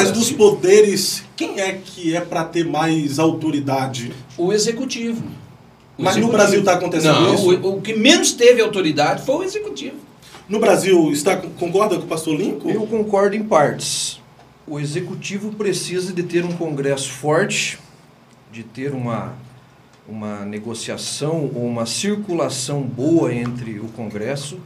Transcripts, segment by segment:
Mas dos poderes, quem é que é para ter mais autoridade? O executivo. Mas no Brasil está acontecendo isso? O que menos teve autoridade foi o executivo. No Brasil, concorda com o pastor Lincoln? Eu concordo em partes. O executivo precisa de ter um Congresso forte, de ter uma negociação ou uma circulação boa entre o Congresso,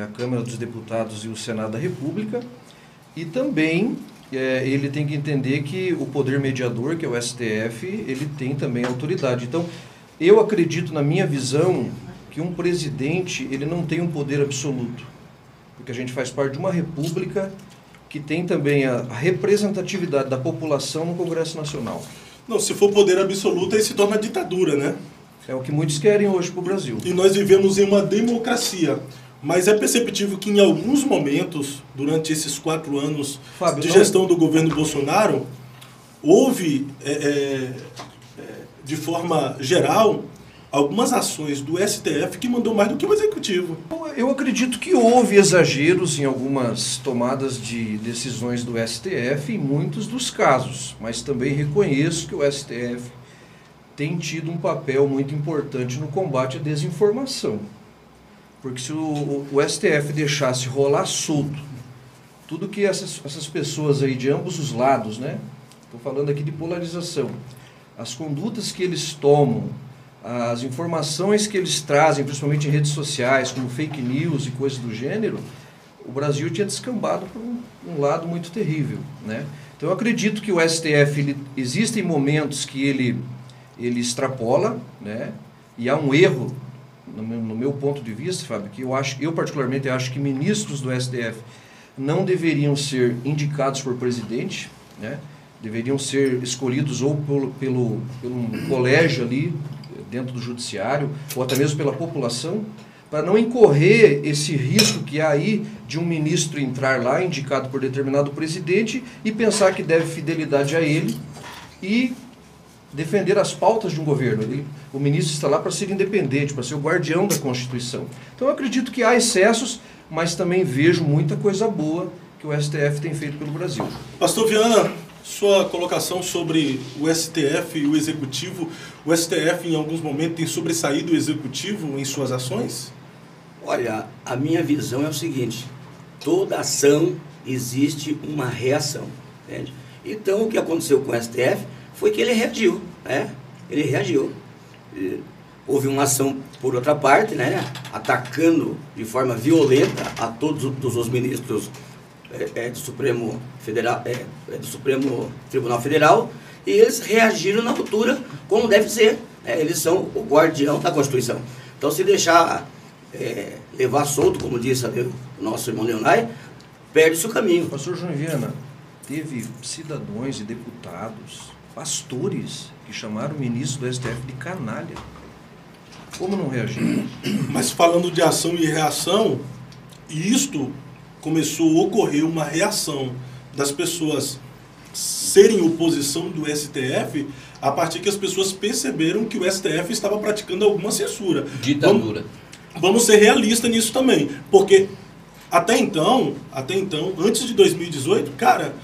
a Câmara dos Deputados e o Senado da República, e também ele tem que entender que o poder mediador, que é o STF, ele tem também autoridade. Então, eu acredito, na minha visão, que um presidente ele não tem um poder absoluto, porque a gente faz parte de uma república que tem também a representatividade da população no Congresso Nacional. Não, se for poder absoluto, aí se torna ditadura, né? É o que muitos querem hoje para o Brasil. E nós vivemos em uma democracia, mas é perceptível que em alguns momentos, durante esses 4 anos Fábio, de gestão do governo Bolsonaro, houve, de forma geral, algumas ações do STF que mandou mais do que o Executivo. Eu acredito que houve exageros em algumas tomadas de decisões do STF em muitos dos casos, mas também reconheço que o STF tem tido um papel muito importante no combate à desinformação. Porque se o STF deixasse rolar solto tudo que essas pessoas aí de ambos os lados, né? Estou falando aqui de polarização, as condutas que eles tomam, as informações que eles trazem, principalmente em redes sociais, como fake news e coisas do gênero, o Brasil tinha descambado por um lado muito terrível, né? Então eu acredito que o STF, existem momentos que ele extrapola, né? E há um erro, no meu ponto de vista, Fábio, que eu particularmente acho que ministros do STF não deveriam ser indicados por presidente, né? Deveriam ser escolhidos ou pelo colégio ali, dentro do judiciário, ou até mesmo pela população, para não incorrer esse risco que há aí de um ministro entrar lá, indicado por determinado presidente, e pensar que deve fidelidade a ele e defender as pautas de um governo. O ministro está lá para ser independente, para ser o guardião da Constituição. Então eu acredito que há excessos, mas também vejo muita coisa boa que o STF tem feito pelo Brasil. Pastor Viana, sua colocação sobre o STF e o Executivo. O STF, em alguns momentos, tem sobressaído o Executivo em suas ações? Olha, a minha visão é o seguinte: toda ação existe uma reação, entende? Então, o que aconteceu com o STF foi que ele reagiu, né? Ele reagiu. Houve uma ação por outra parte, né? Atacando de forma violenta a todos os ministros do Supremo Tribunal Federal, e eles reagiram na altura como deve ser, né? Eles são o guardião da Constituição. Então, se deixar levar solto, como disse o nosso irmão Leonai, perde-se o caminho. Pastor João Viana, teve cidadãos e deputados, pastores, que chamaram o ministro do STF de canalha. Como não reagir? Mas falando de ação e reação, isto começou a ocorrer uma reação das pessoas serem oposição do STF a partir que as pessoas perceberam que o STF estava praticando alguma censura. Ditadura. Vamos ser realistas nisso também, porque até então, antes de 2018, cara,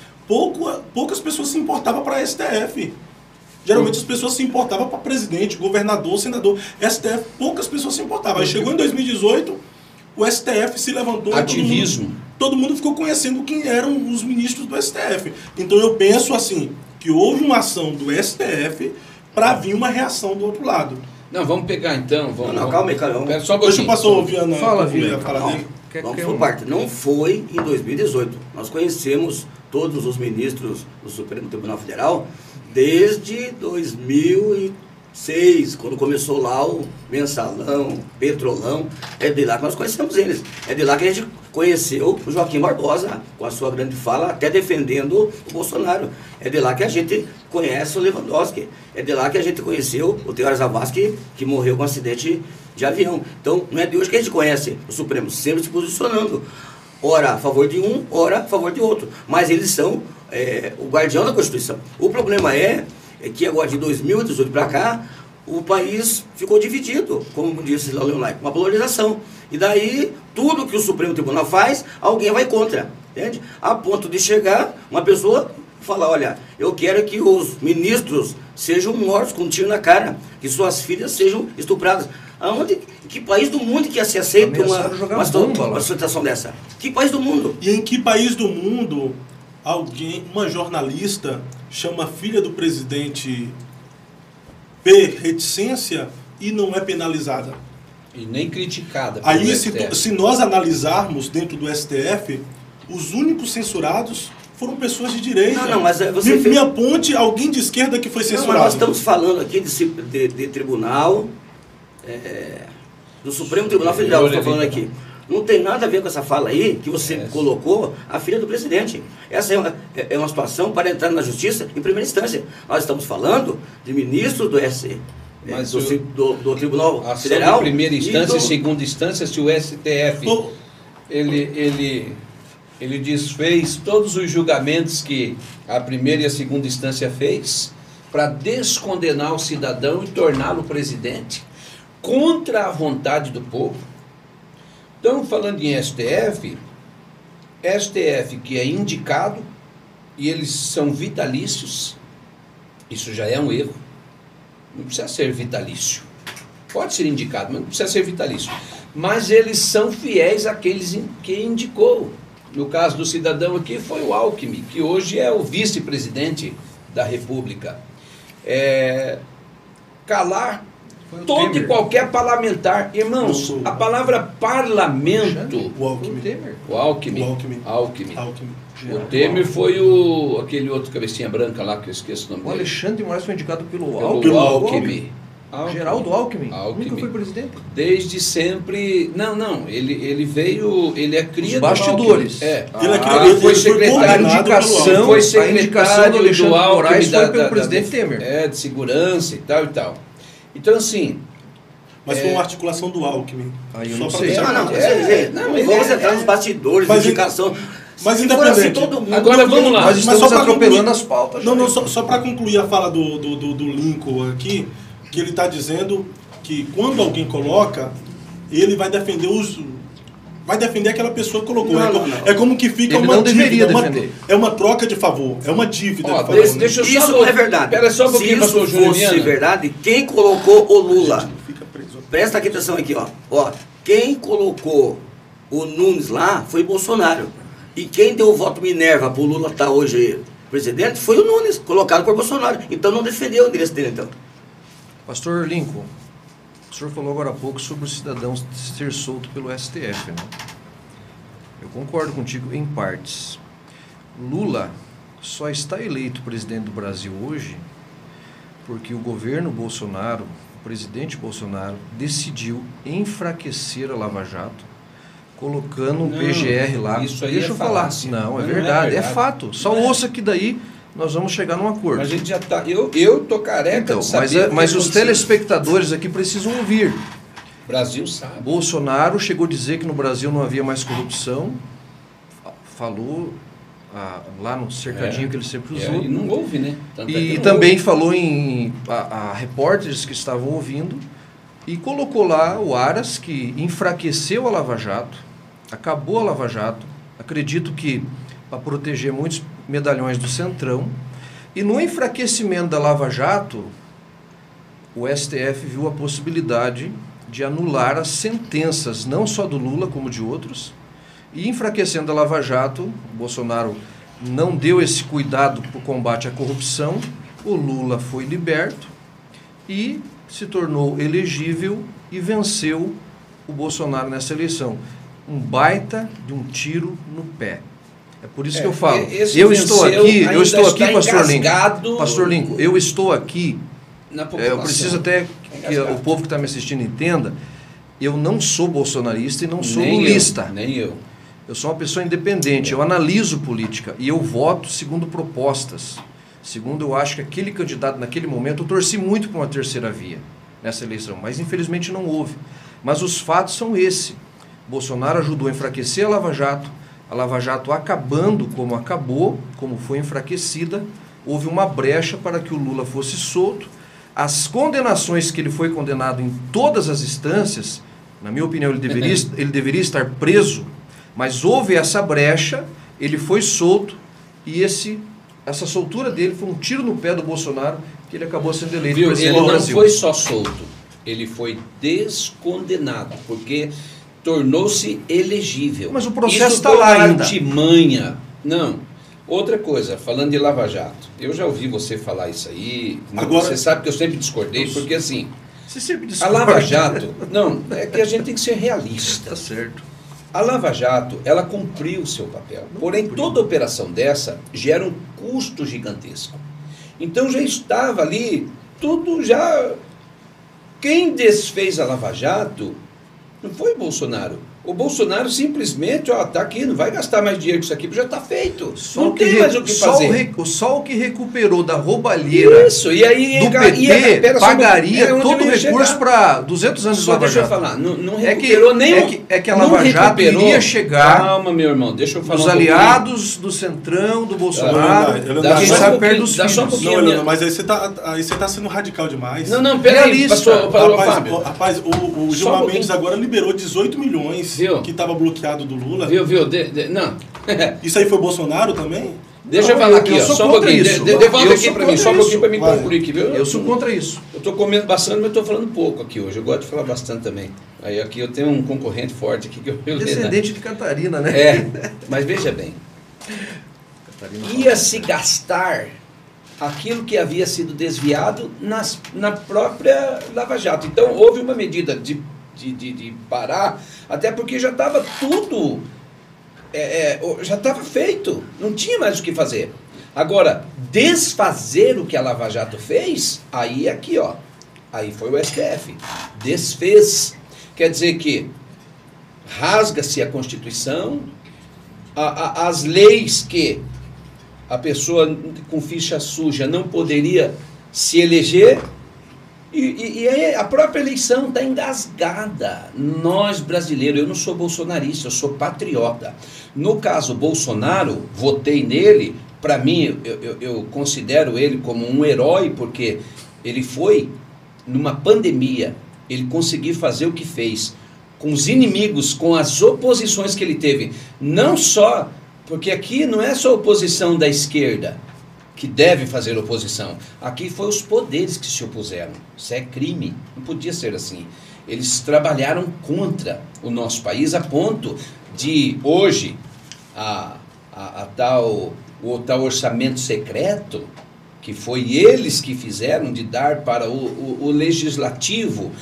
poucas pessoas se importavam para STF. Geralmente as pessoas se importavam para presidente, governador, senador. STF, poucas pessoas se importavam. Aí chegou em 2018, o STF se levantou. Ativismo. Todo mundo ficou conhecendo quem eram os ministros do STF. Então eu penso assim, que houve uma ação do STF para vir uma reação do outro lado. Não, vamos pegar então. Calma aí, cara. Pera só um Deixa eu pouquinho. passar o Viana. Fala, Viana. Vamos por parte. Não foi em 2018. Nós conhecemos todos os ministros do Supremo Tribunal Federal desde 2006, quando começou lá o Mensalão, Petrolão. É de lá que nós conhecemos eles. É de lá que a gente conheceu o Joaquim Barbosa, com a sua grande fala, até defendendo o Bolsonaro. É de lá que a gente conhece o Lewandowski. É de lá que a gente conheceu o Teório Zavascki, que morreu com um acidente de avião. Então, não é de hoje que a gente conhece o Supremo, sempre se posicionando. Ora a favor de um, ora a favor de outro. Mas eles são o guardião da Constituição. O problema é que agora, de 2018 para cá, o país ficou dividido, como disse lá o Leonardo, uma polarização. E daí, tudo que o Supremo Tribunal faz, alguém vai contra, entende? A ponto de chegar uma pessoa fala, olha, eu quero que os ministros sejam mortos com um tiro na cara, que suas filhas sejam estupradas. Aonde, que país do mundo que se aceita uma situação dessa? Que país do mundo? E em que país do mundo uma jornalista chama a filha do presidente reticência e não é penalizada? E nem criticada. Aí, se nós analisarmos dentro do STF, os únicos censurados foram pessoas de direita. Não, mas você me aponte alguém de esquerda que foi censurado. Não, mas nós estamos falando aqui de tribunal, do Supremo Tribunal Federal, que eu estou falando aqui. Não tem nada a ver com essa fala aí que você colocou a filha do presidente. Essa é uma situação para entrar na justiça em primeira instância. Nós estamos falando de ministro do SC. Mas do Tribunal Federal. De primeira instância e segunda instância, se o STF ele desfez todos os julgamentos que a primeira e a segunda instância fez para descondenar o cidadão e torná-lo presidente contra a vontade do povo. Estamos falando em STF que é indicado e eles são vitalícios. Isso já é um erro. Não precisa ser vitalício. Pode ser indicado, mas não precisa ser vitalício. Mas eles são fiéis àqueles que indicou. No caso do cidadão aqui foi o Alckmin, que hoje é o vice-presidente da República. Calar todo Temer. e qualquer parlamentar. Irmãos, a palavra parlamento... O Alckmin. O Temer foi aquele outro cabecinha branca lá, que eu esqueço o nome O dele. Alexandre de Moraes foi indicado pelo Alckmin. Geraldo Alckmin. Nunca foi presidente. Desde sempre... Não, ele veio... Ele é cria Os bastidores. Ele foi secretário de indicação. Foi secretário do Alexandre de Moraes foi pelo presidente Temer. De segurança e tal. Então, assim... Mas foi uma articulação do Alckmin. Aí eu Só não pra sei. deixar Vamos entrar nos bastidores, Mas de indicação. Mas Se independente. for assim, todo mundo... Agora vamos lá. Nós estamos atropelando as pautas. Não, só para concluir a fala do Lincoln aqui, que ele está dizendo que quando alguém coloca, ele vai defender aquela pessoa que colocou. Não. É como que fica Ele uma não dívida. deveria defender. É uma troca de favor. É uma dívida de favor. Deixa eu só Isso não é verdade. Espera só um pouquinho, Se pastor isso fosse Juliano. verdade, quem colocou o Lula? Fica preso. Presta atenção aqui, ó. Quem colocou o Nunes lá foi Bolsonaro. E quem deu o voto Minerva para o Lula estar hoje presidente foi o Nunes, colocado por Bolsonaro. Então não defendeu o endereço dele, então. Pastor Lincoln, o senhor falou agora há pouco sobre o cidadão ser solto pelo STF, né? Eu concordo contigo em partes. Lula só está eleito presidente do Brasil hoje porque o governo Bolsonaro, o presidente Bolsonaro, decidiu enfraquecer a Lava Jato, colocando um PGR lá. Isso aí Deixa eu falar. falácia. Não, é verdade, é fato. Só ouça que daí nós vamos chegar num acordo. Mas a gente já tá... Eu tô careca Então, de saber mas os aconteceu. telespectadores aqui precisam ouvir. O Brasil sabe. Bolsonaro chegou a dizer que no Brasil não havia mais corrupção. Falou lá no cercadinho que ele sempre usou. E não houve, né? Tanto é que E não também houve. falou a repórteres que estavam ouvindo e colocou lá o Aras, que enfraqueceu a Lava Jato, acabou a Lava Jato, acredito que para proteger muitos medalhões do Centrão. E no enfraquecimento da Lava Jato, o STF viu a possibilidade de anular as sentenças, não só do Lula, como de outros. E enfraquecendo a Lava Jato, o Bolsonaro não deu esse cuidado para o combate à corrupção, o Lula foi liberto e se tornou elegível e venceu o Bolsonaro nessa eleição. Um baita de um tiro no pé. É por isso que eu falo. Eu estou aqui, Pastor Lincoln, eu estou aqui. Eu preciso até que o povo que está me assistindo entenda. Eu não sou bolsonarista e não sou lulista. Nem eu. Eu sou uma pessoa independente, eu analiso política e eu voto segundo propostas. Segundo, eu acho que aquele candidato, naquele momento, eu torci muito para uma terceira via nessa eleição, mas infelizmente não houve. Mas os fatos são esse. Bolsonaro ajudou a enfraquecer a Lava Jato acabando como acabou, como foi enfraquecida, houve uma brecha para que o Lula fosse solto. As condenações que ele foi condenado em todas as instâncias, na minha opinião, ele deveria estar preso, mas houve essa brecha, ele foi solto e esse essa soltura dele foi um tiro no pé do Bolsonaro, que ele acabou sendo eleito Viu? presidente Ele do não Brasil. foi só solto, ele foi descondenado, porque tornou-se elegível. Mas o processo Isso está foi lá uma ainda. artimanha. Não. Outra coisa, falando de Lava Jato, eu já ouvi você falar isso aí, Agora- você sabe que eu sempre discordei, porque assim, Você sempre a discorda. Lava Jato, não, é que a gente tem que ser realista. Tá certo. A Lava Jato, ela cumpriu o seu papel. Porém, toda operação dessa gera um custo gigantesco. Então já estava ali, tudo já... Quem desfez a Lava Jato não foi o Bolsonaro. O Bolsonaro simplesmente, ó, tá aqui, não vai gastar mais dinheiro com isso aqui, porque já está feito. Não tem mais o que fazer. Só o que recuperou da roubalheira Isso, e aí... do PT pera só um pagaria pouquinho, todo o onde eu ia recurso chegar. para 200 anos de Só Lava deixa eu Jato. falar, não É que, recuperou nem é que a Lava Jato iria chegar Calma, meu irmão, deixa eu falar dos um pouquinho. aliados do Centrão, do Bolsonaro, Dá quem só um sabe pouquinho, perto dos dá só um filhos. pouquinho. Não, Leandro, mas aí você tá sendo radical demais. Não, peraí, Realista. Fábio. Rapaz, o Só um Gilmar pouquinho. Mendes agora liberou 18 milhões Viu? que estava bloqueado do Lula. Viu, não. Isso aí foi Bolsonaro também? Deixa eu Não, falar aqui, eu ó, sou só um contra pouquinho. isso. Devolve Eu aqui sou pra mim, contra só um pouquinho isso. pra mim Vai. concluir aqui, viu? Eu sou contra isso. Eu tô comendo bastante, mas tô falando pouco aqui hoje. Eu gosto de falar bastante também. Aí aqui eu tenho um concorrente forte aqui que eu Descendente de Catarina, né? É, mas veja bem. Catarina Ia se gastar aquilo que havia sido desviado na própria Lava Jato. Então houve uma medida de parar, até porque já estava tudo, já estava feito, não tinha mais o que fazer. Agora, desfazer o que a Lava Jato fez, aí aqui, ó, aí foi o STF, desfez. Quer dizer que rasga-se a Constituição, as leis que a pessoa com ficha suja não poderia se eleger, e aí a própria eleição está engasgada. Nós brasileiros, eu não sou bolsonarista, eu sou patriota. No caso Bolsonaro, votei nele, para mim, eu considero ele como um herói, porque ele foi, numa pandemia, ele conseguiu fazer o que fez, com os inimigos, com as oposições que ele teve, não só... Porque aqui não é só a oposição da esquerda que deve fazer oposição. Aqui foi os poderes que se opuseram. Isso é crime. Não podia ser assim. Eles trabalharam contra o nosso país a ponto de, hoje, o tal orçamento secreto, que foi eles que fizeram, de dar para o legislativo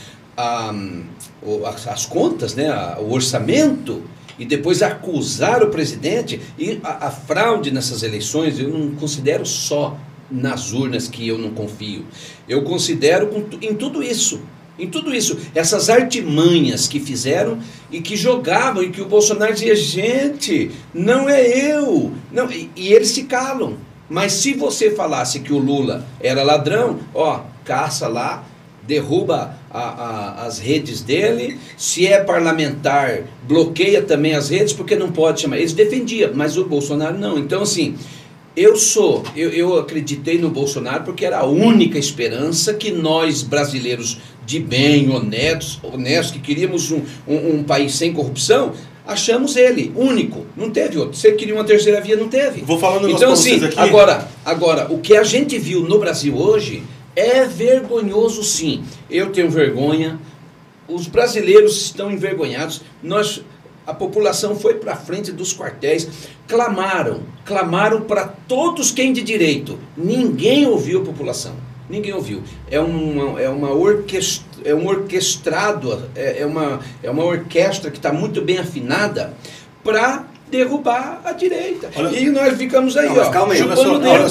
as contas, né, o orçamento, e depois acusar o presidente. E a fraude nessas eleições eu não considero só nas urnas, que eu não confio. Eu considero em tudo isso. Em tudo isso, essas artimanhas que fizeram e que jogavam, e que o Bolsonaro dizia, gente, não é eu. Não, e eles se calam. Mas se você falasse que o Lula era ladrão, ó, caça lá, derruba as redes dele, se é parlamentar, bloqueia também as redes, porque não pode chamar. Eles defendiam, mas o Bolsonaro não. Então, assim, eu acreditei no Bolsonaro porque era a única esperança que nós, brasileiros de bem, honestos, que queríamos um país sem corrupção, achamos ele único, não teve outro. Você queria uma terceira via, não teve. Vou falar um negócio então, pra vocês assim, aqui. agora, o que a gente viu no Brasil hoje é vergonhoso, sim. Eu tenho vergonha, os brasileiros estão envergonhados, a população foi para frente dos quartéis, clamaram para todos quem de direito. Ninguém ouviu a população, ninguém ouviu. É uma orquestra que está muito bem afinada para derrubar a direita. Olha, e nós ficamos aí, não, mas ó, calma aí, chupando o olha só, dedo.